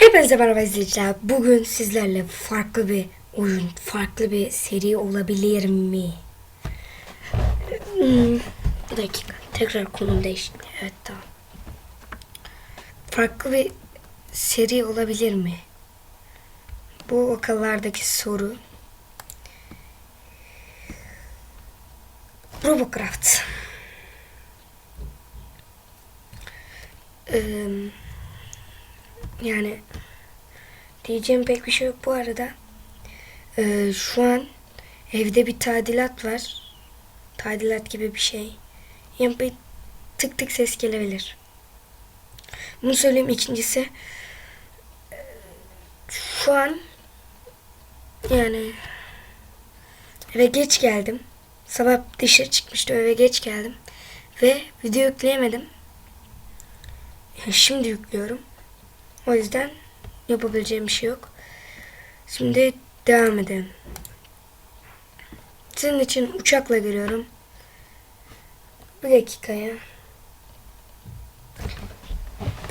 Hepinize merhaba izleyiciler. Bugün sizlerle farklı bir oyun, farklı bir seri olabilir mi? Bir dakika. Tekrar konum değişti. Evet, tamam. Farklı bir seri olabilir mi? Bu akıllardaki soru. Robocraft. Yani diyeceğim pek bir şey yok bu arada. Şu an evde bir tadilat var. Tadilat gibi bir şey. Yani bir tık tık ses gelebilir. Bunu söyleyeyim. İkincisi, şu an yani eve geç geldim. Sabah dışarı çıkmıştım, eve geç geldim. Ve video yükleyemedim. Yani şimdi yüklüyorum. O yüzden yapabileceğim bir şey yok. Şimdi devam edelim. Senin için uçakla giriyorum. Bir dakika ya.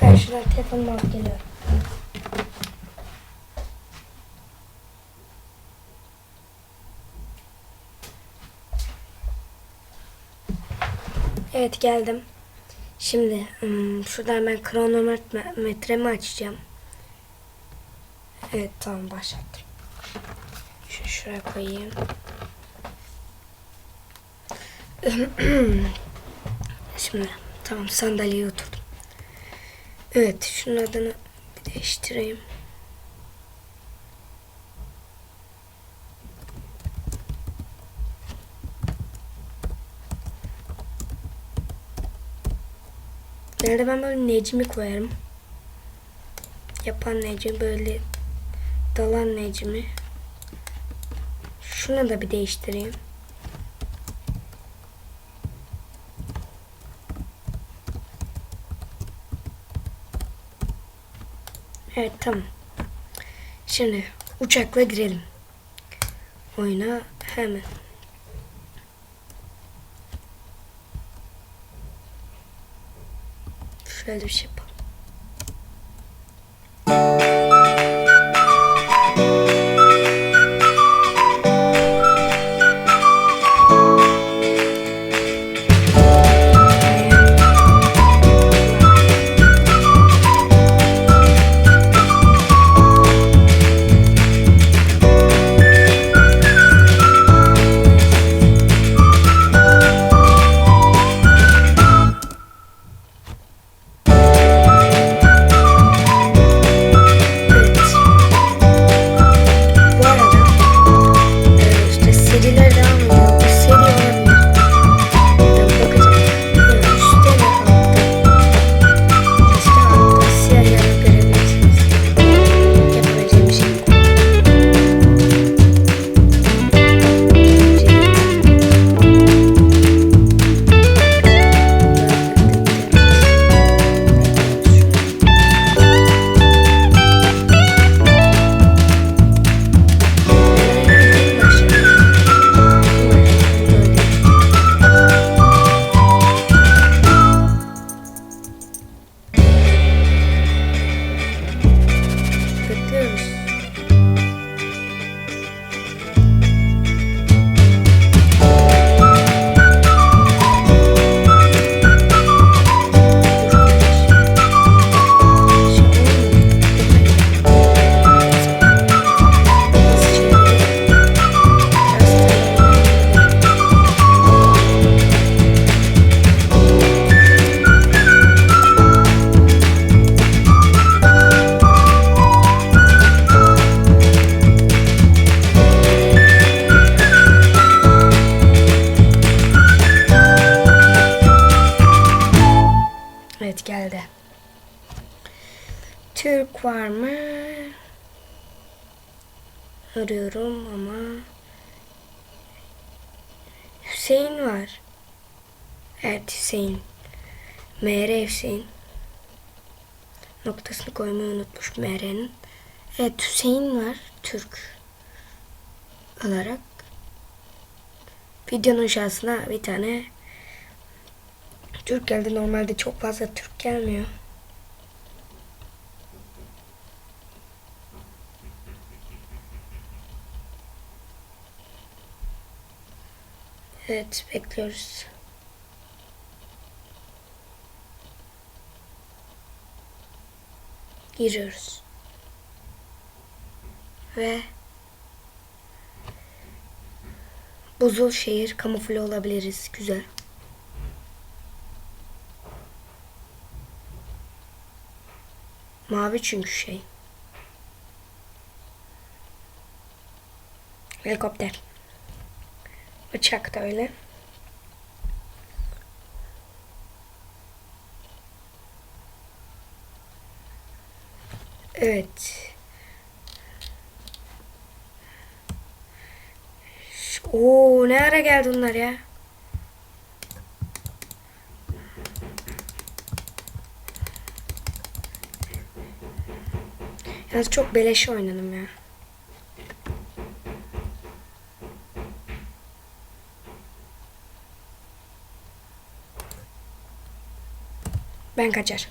Ben şuradan telefonumu alıp geliyorum. Evet, geldim. Şimdi şuradan ben kronometremi açacağım. Evet, tamam, başlattım. Şuraya koyayım. Şimdi tamam, sandalyeye oturdum. Evet, şunun adını bir değiştireyim. Nerede ben böyle Necmi koyarım. Yapan Necmi, böyle dalan Necmi. Şunu da bir değiştireyim. Evet, tamam. Şimdi uçakla girelim oyuna hemen. Şöyle bir şey yapalım. Evet, geldi. Türk var mı? Arıyorum ama Hüseyin var. Evet, Hüseyin. MR Hüseyin. Noktasını koymayı unutmuş MR'nin. Evet, Hüseyin var. Türk olarak. Videonun şahsına bir tane Türk geldi. Normalde çok fazla Türk gelmiyor. Evet, bekliyoruz. Giriyoruz. Ve buzul şehir, kamufle olabiliriz. Güzel. Mavi çünkü şey. Helikopter. Uçak da öyle. Evet. Oo, ne ara geldi onlar ya? Yalnız çok beleş oynadım ya. Ben kaçar.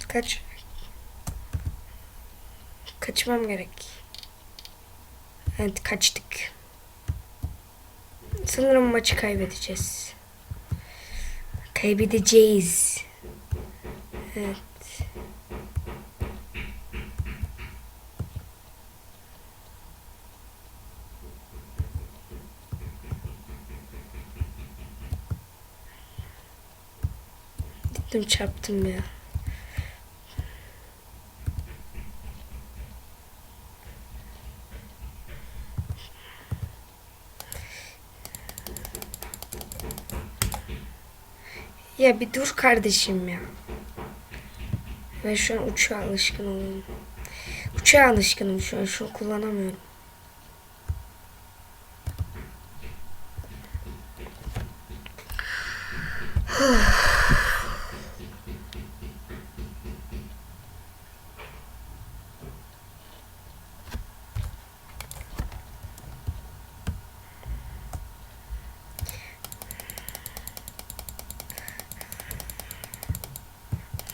Kaç. Kaçmam gerek. Evet, kaçtık. Sanırım maçı kaybedeceğiz. Kaybedeceğiz. Evet. Gittim çarptım ya. Ya bir dur kardeşim ya. Ben şu an uçağa alışkın olayım. Uçağa alışkınım şu an. Şunu kullanamıyorum.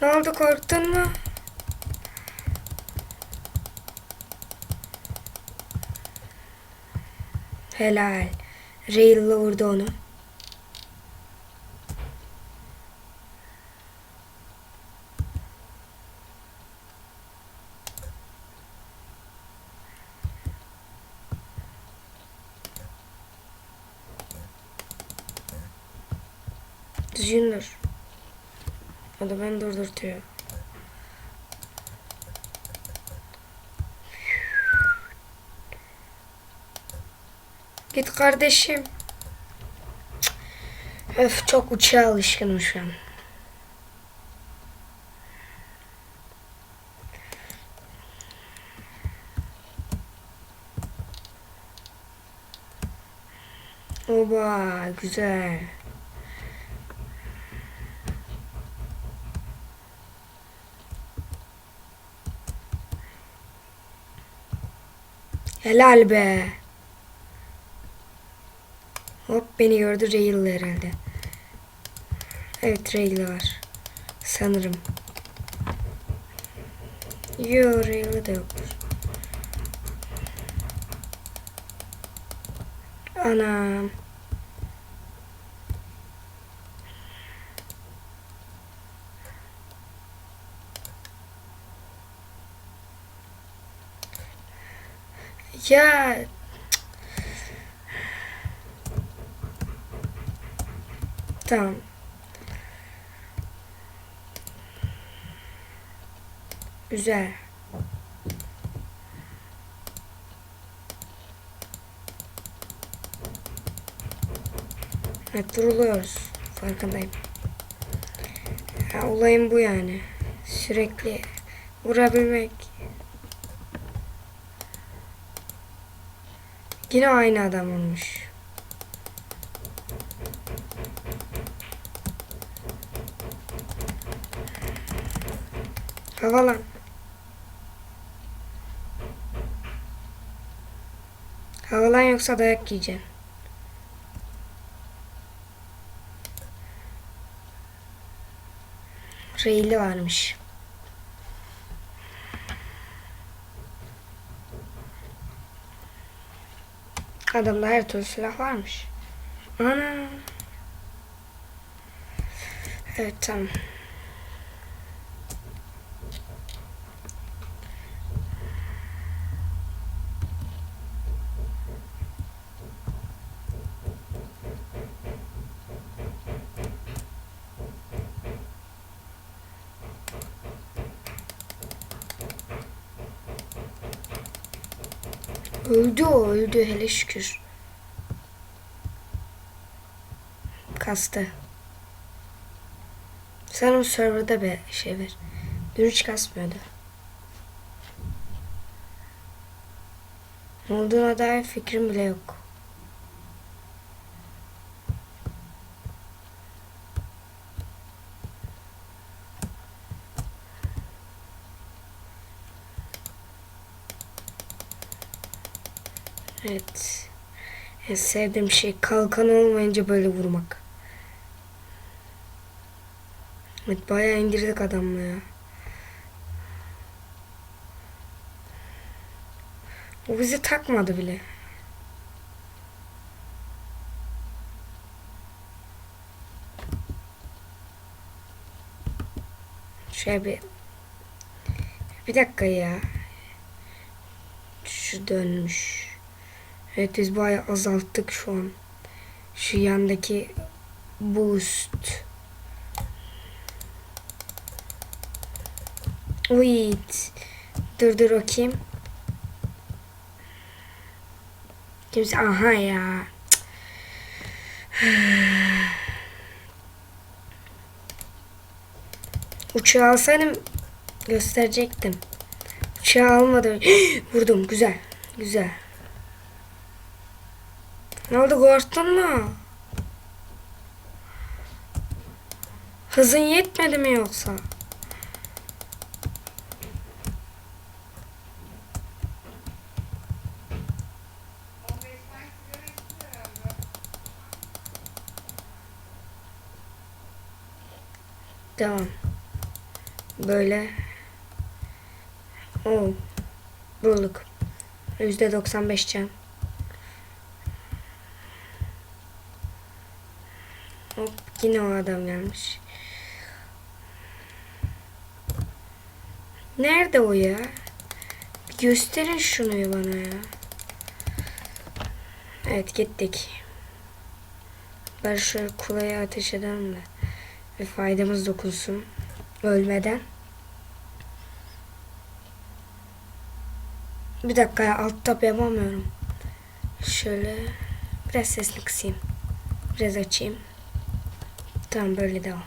Ne oldu, korktun mu? Helal. Rail'la vurdu onu. Düzgün dur. O da beni durdurtuyor. Git kardeşim. Öf, çok uçağa alışkınım şu an. Oba, güzel. Helal be. Hop, beni gördü, Rail'li herhalde. Evet, Rail'li var. Sanırım. Yo, Rail'li de yok. Anam. Ya. Tamam. Güzel. Evet, vuruluyoruz. Farkındayım. Ya, olayım bu yani. Sürekli vurabilmek. Yine aynı adam olmuş. Havalan. Havalan, yoksa dayak yiyeceğim. Reyli varmış. Adamda her türlü silah varmış. Ana. Evet tamam. Öldü o, öldü hele şükür. Kastı. Sen o serverda bir şey ver. Dün hiç kasmıyordu. Ne olduğuna dair fikrim bile yok. Evet. En sevdiğim şey kalkan olmayınca böyle vurmak. Evet bayağı indirdik adamla ya. O bizi takmadı bile. Şöyle bir dakika ya. Şu dönmüş. Evet biz bayağı azalttık şu an. Şu yandaki boost. Wait. Dur bakayım. Kimse aha ya. Uçağı alsaydım gösterecektim. Uçağı almadım. Vurdum güzel. Güzel. Ne oldu korktun mu? Hızın yetmedi mi yoksa? Tamam. Böyle. Oo. Bulduk. %95 can. Hop yine o adam gelmiş. Nerede o ya? Bir gösterin şunu bana ya. Evet gittik. Bari şu kuleye ateş edelim de. Ve faydamız dokunsun. Ölmeden. Bir dakika ya alt tab yapamıyorum. Şöyle biraz sesini kısayım. Biraz açayım. Tamam böyle devam.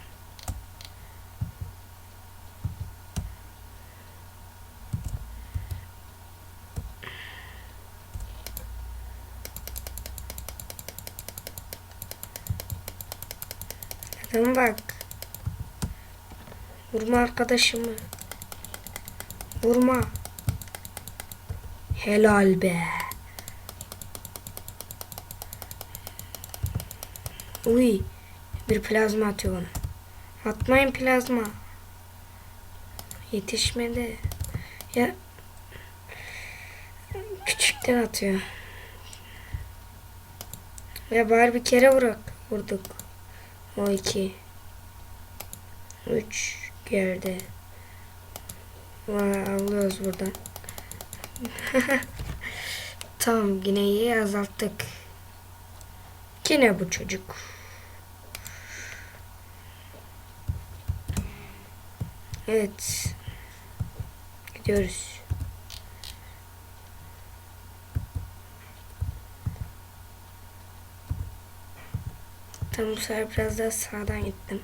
Tamam bak. Vurma arkadaşımı. Vurma. Helal be. Uy. Bir plazma atıyor bana. Atmayın plazma. Yetişmedi. Ya. Küçükten atıyor. Ya bari bir kere vurduk. O 2. 3 geldi. Vay alıyoruz buradan. Tamam yine iyi azalttık. Yine bu çocuk. Evet. Gidiyoruz. Tam bu sefer biraz daha sağdan gittim.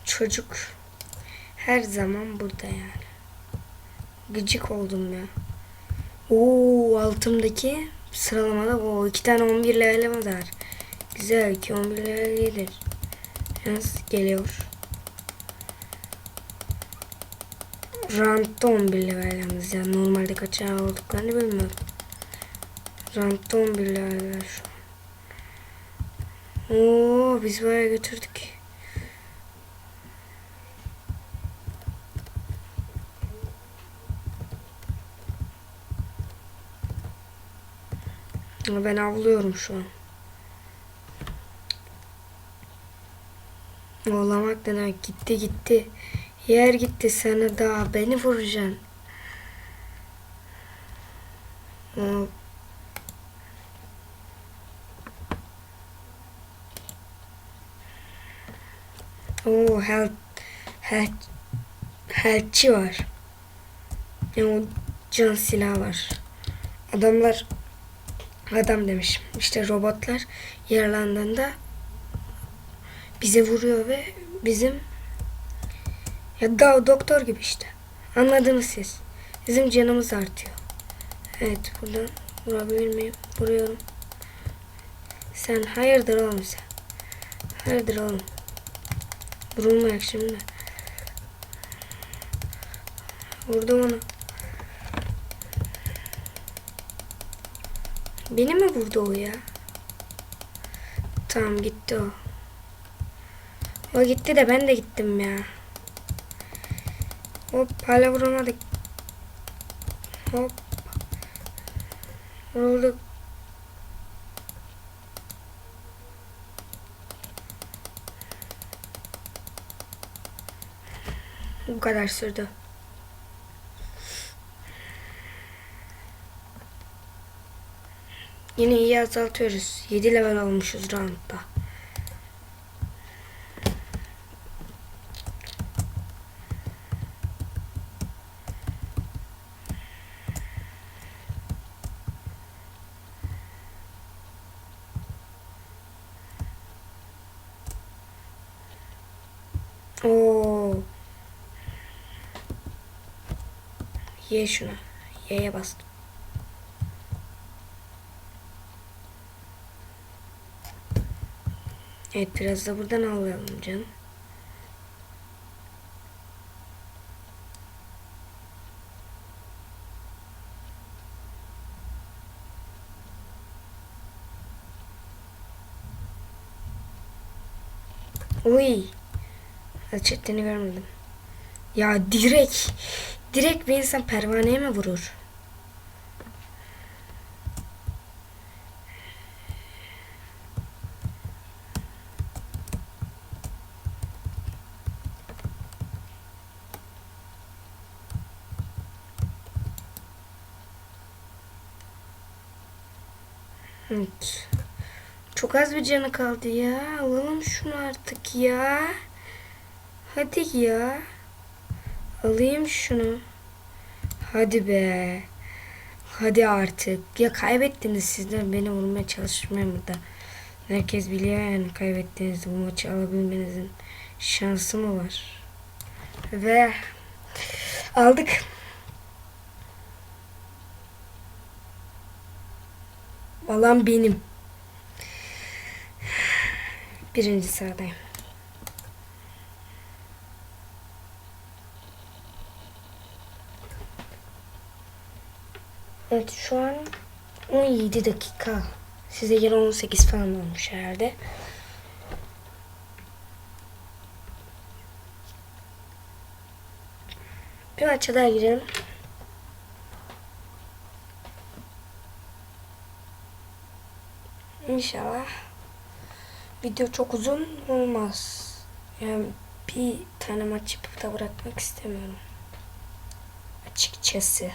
Çocuk her zaman burada yani. Gıcık oldum ya. Oo altımdaki sıralamada o 2 tane 11 level'im var. Güzel 2 11 level gelir. Yalnız geliyor. Round'da 11 level yalnız yani normalde kaç olduklarını bilmiyorum. Round'da 11 level şu an. Oo biz buraya götürdük. Ama ben avlıyorum şu an. Ağlamak ne demek? Gitti gitti. Yer gitti sana da beni vuracaksın. O Oo, health'çi var. Yani o can silahı var. Adamlar, adam demişim. İşte robotlar yaralandığında bize vuruyor ve bizim, ya da doktor gibi işte. Anladınız siz. Bizim canımız artıyor. Evet, buradan vurabilir miyim? Vuruyorum. Sen hayırdır oğlum sen? Hayırdır oğlum? Vurulmayak şimdi. Vurdum onu. Beni mi vurdu o ya? Tamam, gitti o. O gitti de ben de gittim ya. Hop, hala vuramadık. Hop. Vurulduk. Bu kadar sürdü. Yine iyi azaltıyoruz. 7 level olmuşuz roundda. Oo. Ye şunu. Y'ye bastım. Evet, biraz da buradan alalım canım. Uy. Açıktığını görmedim. Ya direkt bir insan pervaneye mi vurur? Evet. Çok az bir canı kaldı ya. Alalım şunu artık ya. Hadi ya. Alayım şunu. Hadi be. Hadi artık. Ya kaybettiniz siz de, beni vurmaya çalışmayın burada. Herkes biliyor yani, kaybettiğinizde bu maçı alabilmenizin şansı mı var? Ve aldık. Alan benim. Birinci sıradayım. Evet, şu an 17 dakika. Size göre 18 falan olmuş herhalde. Bir maça daha girelim. İnşallah video çok uzun olmaz. Yani bir tane maç yapıp da bırakmak istemiyorum. Açıkçası.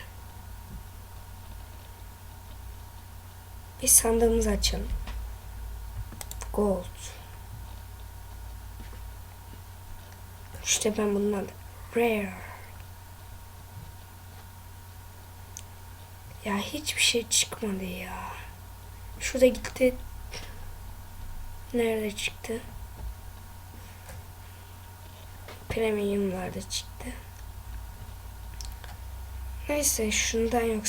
Bir sandığımızı açalım. Gold. İşte ben bunun adı. Rare. Ya hiçbir şey çıkmadı ya. Şurada gitti. Nerede çıktı? Premium'larda çıktı. Neyse, şundan yok.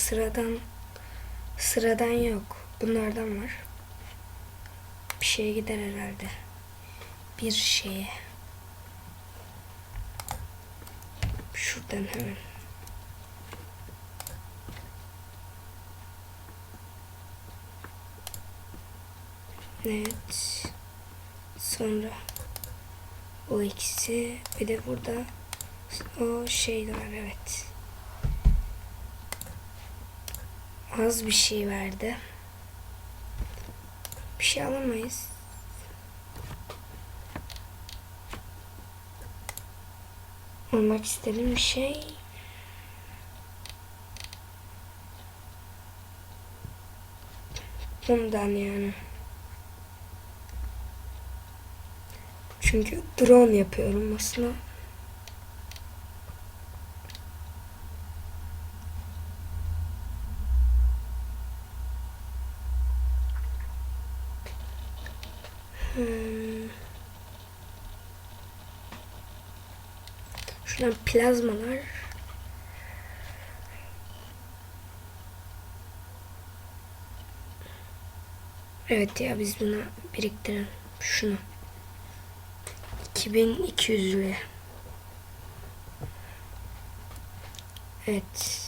Sıradan yok. Bunlardan var. Bir şeye gider herhalde. Bir şeye. Şuradan hemen. Evet. Sonra o ikisi. Bir de burada o şey var, evet. Az bir şey verdi. Bir şey alamayız. Olmak istediğim bir şey. Bundan yani. Çünkü drone yapıyorum aslında. Şuradan plazmalar. Evet ya, biz bunu biriktirelim. Şunu. 2200 liraya. Evet.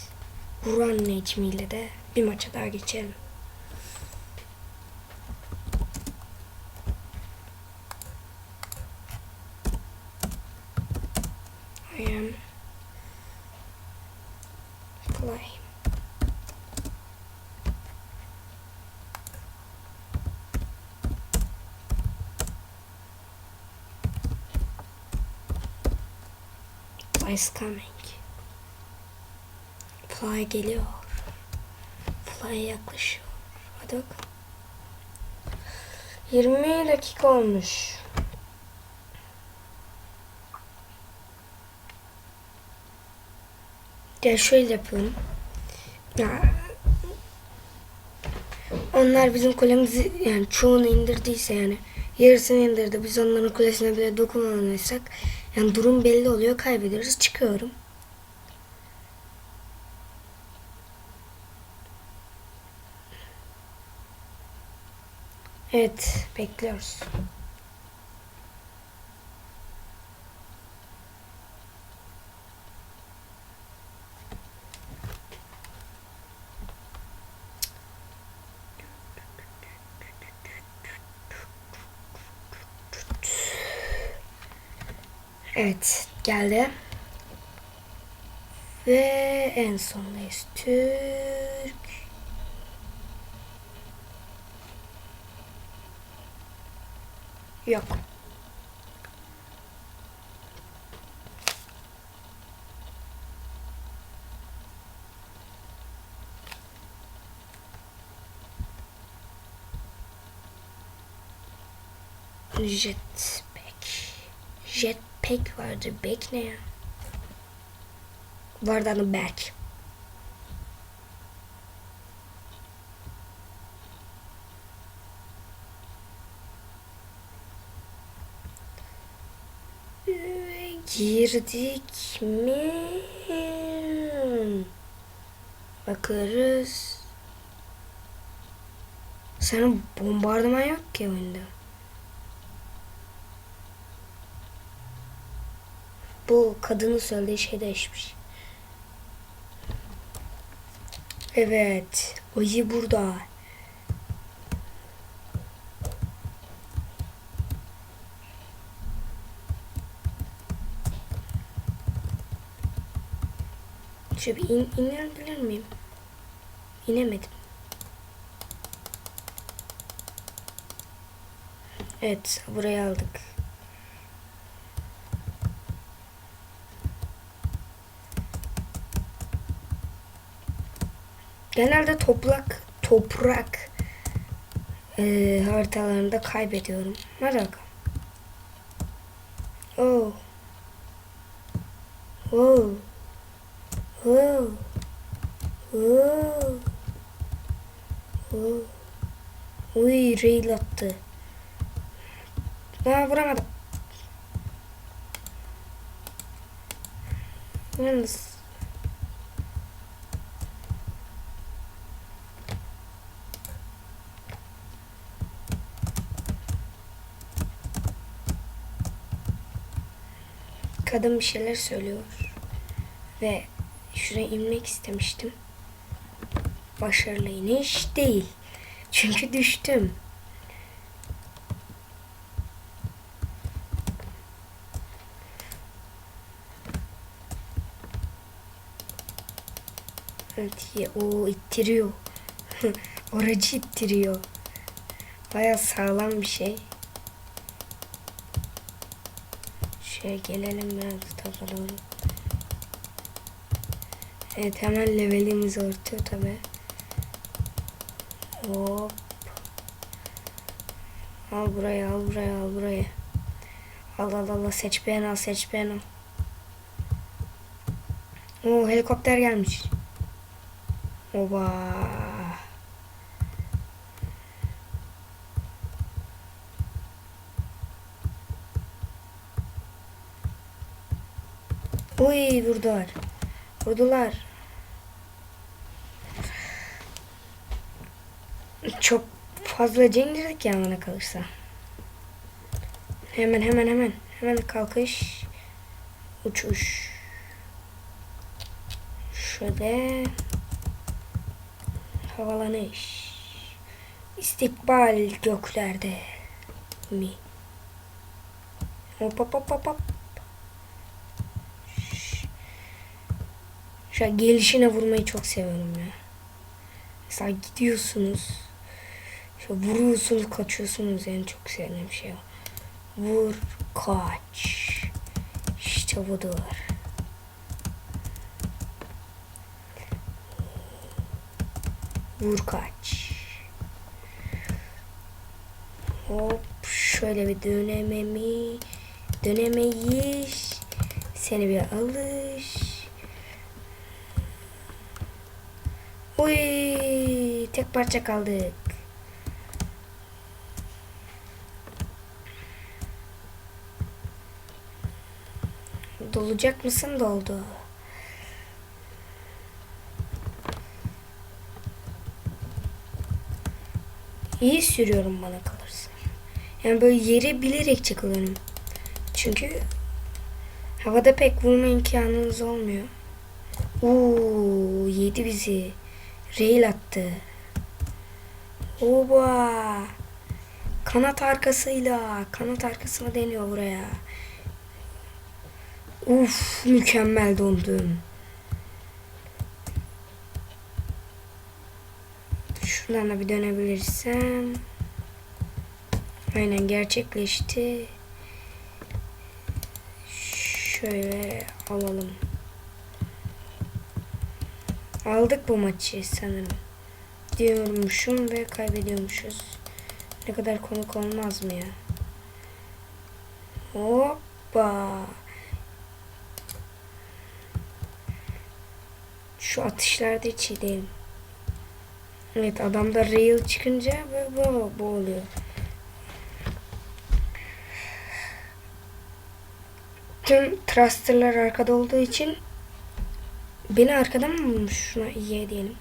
Buran Necmi ile de bir maça daha geçelim. I am play. Play is coming. Fly geliyor. Fly yaklaşıyor. Hadi bakalım. 20 dakika olmuş. Ya şöyle yapıyorum. Ya onlar bizim kulemizi yani çoğunu indirdiyse yani yarısını indirdi. Biz onların kulesine bile dokunmamışsak yani durum belli oluyor. Kaybediyoruz. Çıkıyorum. Evet. Bekliyoruz. Evet. Geldi. Ve en sondayız. Türk. Yok. Jetpack. Jetpack vardı. Back ne ya? Vardı adı back. Girdik mi? Bakarız. Senin bombardıman yok ki oyunda. Bu kadının söylediği şey değişmiş. Evet. Ayı burada. Şöyle bir inebilir miyim? İnemedim. Evet. Burayı aldık. Genelde toprak haritalarında kaybediyorum. Hadi bakalım. Oh. Oh. Oh. Oh. Oh. Uy, rail attı. Aa, vuramadım. Yalnız kadın bir şeyler söylüyor. Ve şuraya inmek istemiştim. Başarılı iniş değil. Çünkü düştüm. Evet, o ittiriyor. Aracı ittiriyor. Baya sağlam bir şey. Şöyle gelelim biraz da tarafa doğru. Evet, hemen levelimiz artıyor tabi. Hop. Al burayı, al burayı, al burayı. Al al al, seç beğen al, seç beğen al. Oo, helikopter gelmiş. Oba. Uy, vurdular. Vurdular. Çok fazla cengirik ya bana kalırsa. Hemen hemen hemen. Hemen kalkış. Uçuş. Şöyle. Havalanış. İstikbal göklerde mi? Hop hop hop hop hop. Şu an gelişine vurmayı çok seviyorum ya. Mesela gidiyorsunuz. Şu vuruyorsunuz, kaçıyorsunuz, yani çok sevdiğim şey o. Vur, kaç. İşte budur. Vur, kaç. Hop, şöyle bir dönemeyiz. Seni bir alış. Uy, tek parça kaldık. Dolacak mısın? Doldu. İyi sürüyorum bana kalırsa. Yani böyle yeri bilerek çakılıyorum. Çünkü havada pek vurma imkanınız olmuyor. Yedi bizi. Rail attı. Oba. Kanat arkasıyla. Kanat arkasına deniyor buraya. Mükemmel dondum. Şuradan da bir dönebilirsem. Aynen, gerçekleşti. Şöyle alalım. Aldık bu maçı sanırım. Diyormuşum ve kaybediyormuşuz. Ne kadar komik olmaz mı ya? Hoppa. Şu atışlarda hiç iyi değilim. Evet, adamda rail çıkınca bu oluyor. Tüm thrusterlar arkada olduğu için beni arkadan mı vurmuş? Şuna iyi diyelim.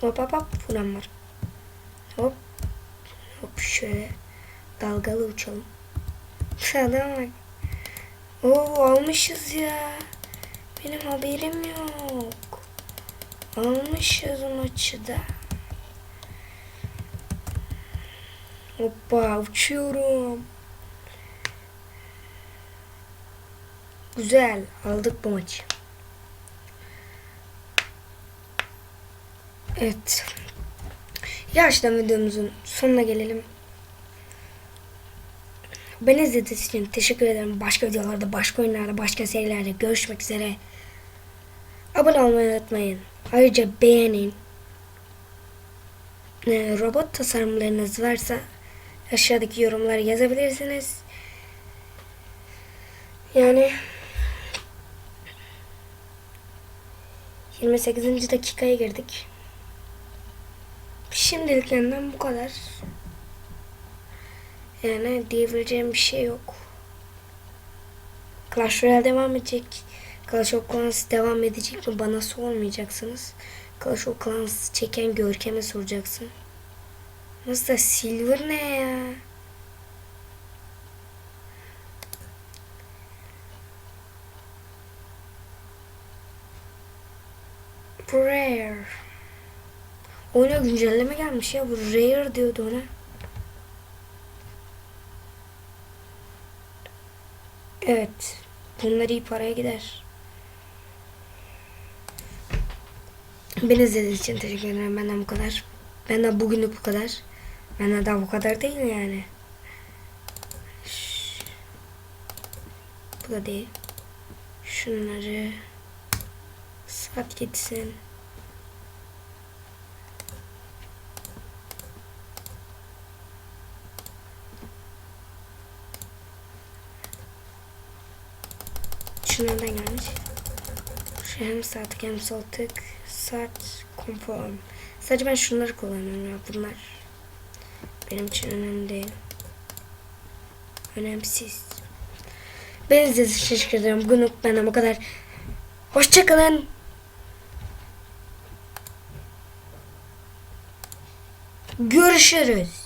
Hop hop hop, vuran var. Hop. Hop, şöyle dalgalı uçalım. Adam bak. Almışız ya. Benim haberim yok. Almışız maçı da. Hoppa, uçuyorum. Güzel, aldık bu maçı. Evet. Yavaştan videomuzun sonuna gelelim. Beni izlediğiniz için teşekkür ederim. Başka videolarda, başka oyunlarda, başka serilerde görüşmek üzere. Abone olmayı unutmayın. Ayrıca beğenin. Robot tasarımlarınız varsa aşağıdaki yorumlara yazabilirsiniz. Yani 28. dakikaya girdik. Şimdiliklerinden bu kadar. Yani diyebileceğim bir şey yok. Clash Royale devam edecek. Clash of Clans devam edecek mi? Bana sormayacaksınız. Clash of Clans çeken Görkem'e soracaksın. Nasıl da silver ne ya? Rare. Oyuna güncelleme gelmiş ya. Bu Rare diyordu ona. Evet. Bunlar iyi paraya gider. Beni izlediğiniz için teşekkür ederim. Benden bu kadar. Benden bugünlük bu kadar. Benden daha bu kadar değil yani. Bu da değil. Şunları sat gitsin. Şunlardan gelmiş. Şu hem sağ tık hem sol tık. Sat konform. Sadece ben şunları kullanıyorum ya. Bunlar benim için önemli değil. Önemsiz. Ben izlediğiniz için teşekkür ederim. Bugünlük benden bu kadar. Hoşçakalın. Görüşürüz.